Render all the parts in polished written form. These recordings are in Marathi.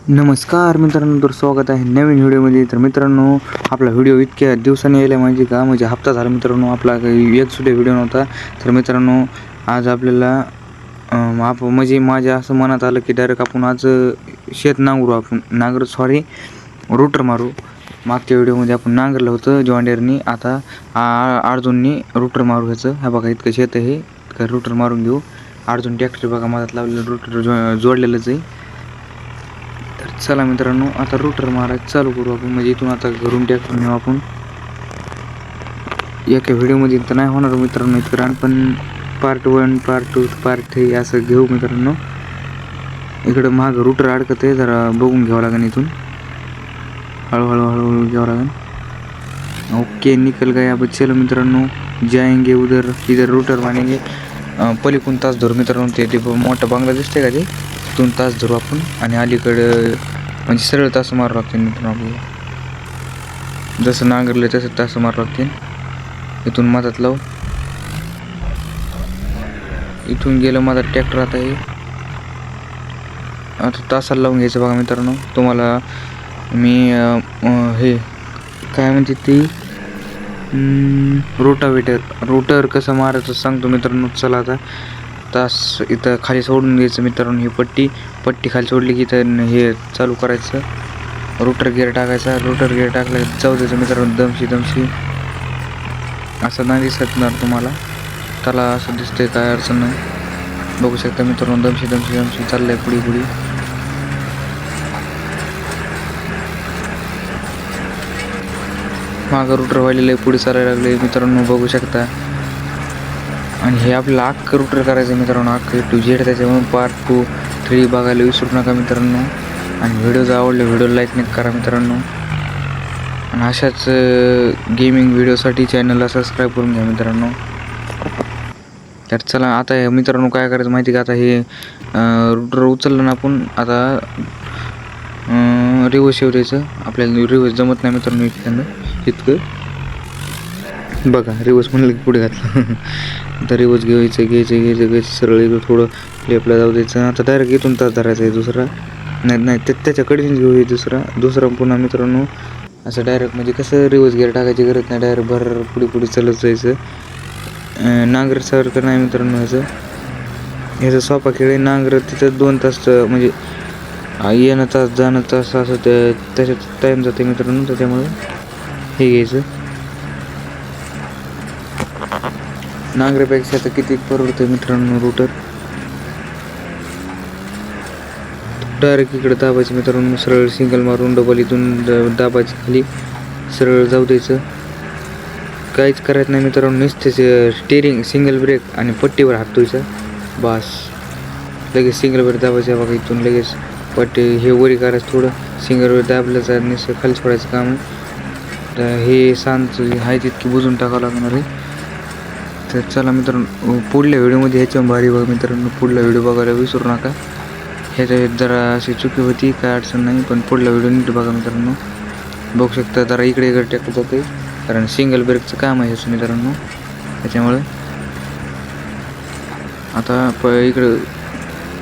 नमस्कार मित्रांनो, तर स्वागत आहे नवीन व्हिडिओमध्ये. तर मित्रांनो, आपला व्हिडिओ इतक्या दिवसांनी यायला म्हणजे हप्ता झाला मित्रांनो, आपला काही एक सुद्धा व्हिडिओ नव्हता. तर मित्रांनो, आज आपल्याला म्हणजे माझ्या असं मनात आलं की डायरेक्ट आपण आज शेत नांगरू, आपण रोटर मारू. मागच्या व्हिडिओमध्ये आपण नांगरलं होतं जॉन्डियरनी, आता अर्जुननी रोटर मारू ह्याचं. हा बघा, इतकं शेत आहे, रोटर मारून घेऊ. अर्जुन ट्रॅक्टर बघा मधात लावलेलं रोटर जोडलेलंच आहे. तर चला मित्रांनो, आता रोटर मारायचं चालू करू आपण. म्हणजे इथून आता घरून ट्रॅक्टर नेऊ आपण. एका व्हिडिओमध्ये तर नाही होणार मित्रांनो इतकं, पण पार्ट 1, पार्ट 2, पार्ट 3 असं घेऊ मित्रांनो. इकडं मागं रोटर अडकत आहे, जरा बघून घ्यावं लागेल. इथून हळूहळू घ्यावं लागेल. ओके, निकल गया. अब चलो मित्रांनो, जाएंगे उधर, इधर रोटर मारेंगे. पलीकडून तास धरू मित्रांनो, ते मोठा बांगला दिसते का, ते तिथून तास धरू आपण. आणि अलीकडं म्हणजे सरळ तास मारू लागते मित्रांनो आपल्याला. जसं नांगरलं तसं तास मारू लागते. इथून मधात लावू. इथून गेलं माझा ट्रॅक्टर. आता तासाला लावून घ्यायचं बघा मित्रांनो. तुम्हाला मी हे काय म्हणते ती रोटर कसं मारायचं सांगतो मित्रांनो. चला, आता तास इथं खाली सोडून घ्यायचं मित्रांनो. ही पट्टी खाली सोडली की इथं हे चालू करायचं, रोटर गिअर टाकायचा. रोटर गिअर टाकला जाऊ द्यायचं मित्रांनो. दमशी असं नाही दिसणार तुम्हाला, त्याला असं दिसतंय, काय अडचण नाही. बघू शकता मित्रांनो, दमशी चाललंय पुढे. मागं रोटर व्हायलेलं आहे, पुढे चालायला लागले मित्रांनो, बघू शकता. आणि हे आपल्याला अख्खं रोटर करायचं मित्रांनो, अख्खं टू झेड. त्याच्यामुळे पार्ट 2, 3 बघायला विसरू नका मित्रांनो. आणि व्हिडिओ जर आवडले व्हिडिओ लाईक नक्की करा मित्रांनो. आणि अशाच गेमिंग व्हिडिओसाठी चॅनलला सबस्क्राईब करून घ्या मित्रांनो. तर चला, आता हे मित्रांनो काय करायचं माहिती का, आता हे रोटर उचललं ना आपण, आता रिवर्स द्यायचं. आपल्याला रिवर्स जमत नाही मित्रांनो इतकं. बघा, रिवर्स म्हणलं की पुढे घातलं. आता रिवर्स घ्यायचं सरळ इकडं थोडं लेपला जाऊ द्यायचं. आता डायरेक्ट इथून तास धरायचा आहे दुसरा. नाही त्याच्याकडे घेऊ दुसरा पुन्हा मित्रांनो. असं डायरेक्ट म्हणजे कसं रिवर्स गिअर टाकायची गरज नाही, डायरेक्ट पुढे चालत जायचं. नांगरसारखं नाही मित्रांनो ह्याचा सोपा खेळ आहे. नांगर तिथं 2 तास म्हणजे येणं तास जाणं तास असं त्याच्यात टाईम जाते मित्रांनो. त्याच्यामुळे हे घ्यायचं. नांगरेपेक्षा तर किती परवडतं मित्रांनो रोटर. डायरेक्ट इकडे दाबायचं मित्रांनो, सरळ सिंगल मारून डबल इथून दाबायचं, खाली सरळ जाऊ द्यायचं. काहीच करायचं नाही मित्रांनो, नुसतेच स्टेरिंग सिंगल ब्रेक आणि पट्टीवर हात धुवायचा बस. लगेच सिंगल ब्रेक दाबायचं बघा. इथून लगेच पट्टी हे वरी करायचं, थोडं सिंगल ब्रेक दाबल्याचं नुसतं खाली सोडायचं काम. तर हे सांज आहे तितकी बुजून टाकावं लागणार आहे. तर चला मित्रांनो, पुढल्या व्हिडिओमध्ये ह्याच्या भारी बघा मित्रांनो. पुढला व्हिडिओ बघायला विसरू नका. ह्याच्या जरा अशी चुकी होती, काय अडचण नाही, पण पुढला व्हिडिओ नीट बघा मित्रांनो. बघू शकता जरा इकडे ट्रॅक्टर जाते, कारण सिंगल ब्रेकचं काम आहे ह्याचं मित्रांनो. त्याच्यामुळे आता इकडं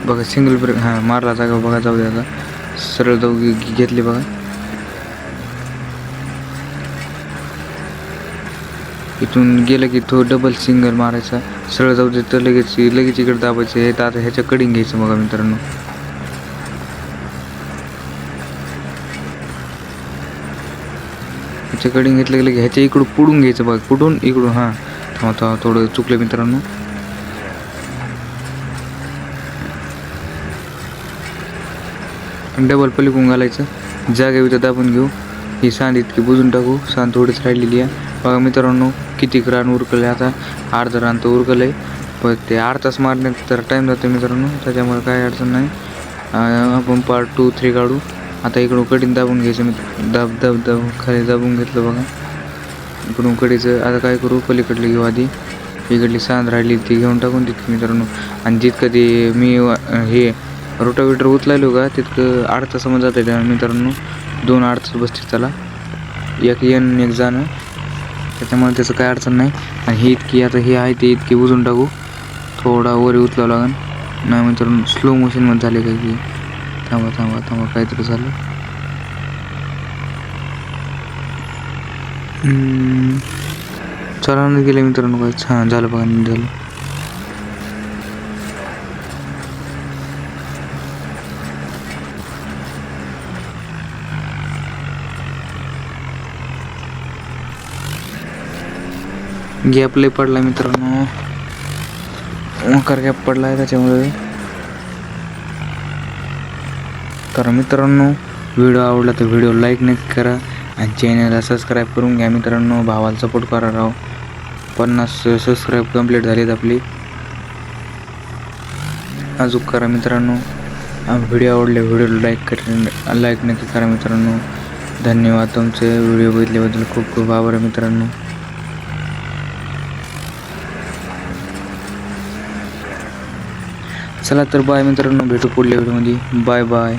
बघा सिंगल ब्रेक मारला जागा बघा. जाऊ द्या, आता सरळ जाऊ घेतली बघा. इथून गेलं की तो डबल सिंगल मारायचा, सरळ जाऊ दे. तर लगेच इकडे दाबायचं. हे तर आता ह्याच्या कडिंग घ्यायचं बघा मित्रांनो. ह्याच्या कडिंग घेतलं की ह्याच्या इकडून पुढून घ्यायचं बघा. इकडून थांबा थोडं चुकलं मित्रांनो. डबल पलीकडून घालायचं, जागा इथं दाबून घेऊ. ही सांद इतकी बुजून टाकू. सांद थोडीच राहिलेली आहे बघा मित्रांनो. किती रान उरकलं आहे, आता अर्धं रान तर उरकलं आहे, पण ते 8 तास मारण्यात तर टाईम जातो मित्रांनो. त्याच्यामुळे काय अडचण नाही. आपण पार्ट 2, 3 काढू. आता इकडून कडीन दाबून घ्यायचं दाब खाली दाबून घेतलं बघा इकडून कडीचं. आता काय करू, पलीकडले घेऊ आधी. इकडली सांद राहिली ती घेऊन टाकून तितकं मित्रांनो. आणि जितकं ते मी हे रोटावेटर उचलायलो का, तितकं 8 तासामध्ये जातं आहे मित्रांनो. 2 8 तास बसते त्याला, एक येणं एक जाणं. त्याच्यामुळे त्याचं काय अडचण नाही. आणि ही इतकी आता हे आहे ते इतकी बुजून टाकू. थोडा वर उचलावं लागेल, नाही मित्रांनो स्लो मोशनमध्ये झाले काही. थांबा थांबा थांबा काहीतरी झालं. चालवून गेले मित्रांनो. काय छान झालं बघा. नीट झालं. गॅप लय पडला मित्रांनो. मकर गॅप पडला आहे त्याच्यामुळे. तर मित्रांनो व्हिडिओ आवडला तर व्हिडिओ लाईक नक्की करा आणि चॅनलला सबस्क्राईब करून घ्या मित्रांनो. भावाला सपोर्ट करा राव. 50 सबस्क्राईब कंप्लीट झालेत आपली. अजून करा मित्रांनो. व्हिडिओ आवडले व्हिडिओला लाईक नक्की करा मित्रांनो. धन्यवाद. तुमचे व्हिडिओ बघितल्याबद्दल खूप खूप आभार मित्रांनो. चला तर बाय मित्रांनो. भेटू पुढल्या व्हिडिओमध्ये. Bye bye.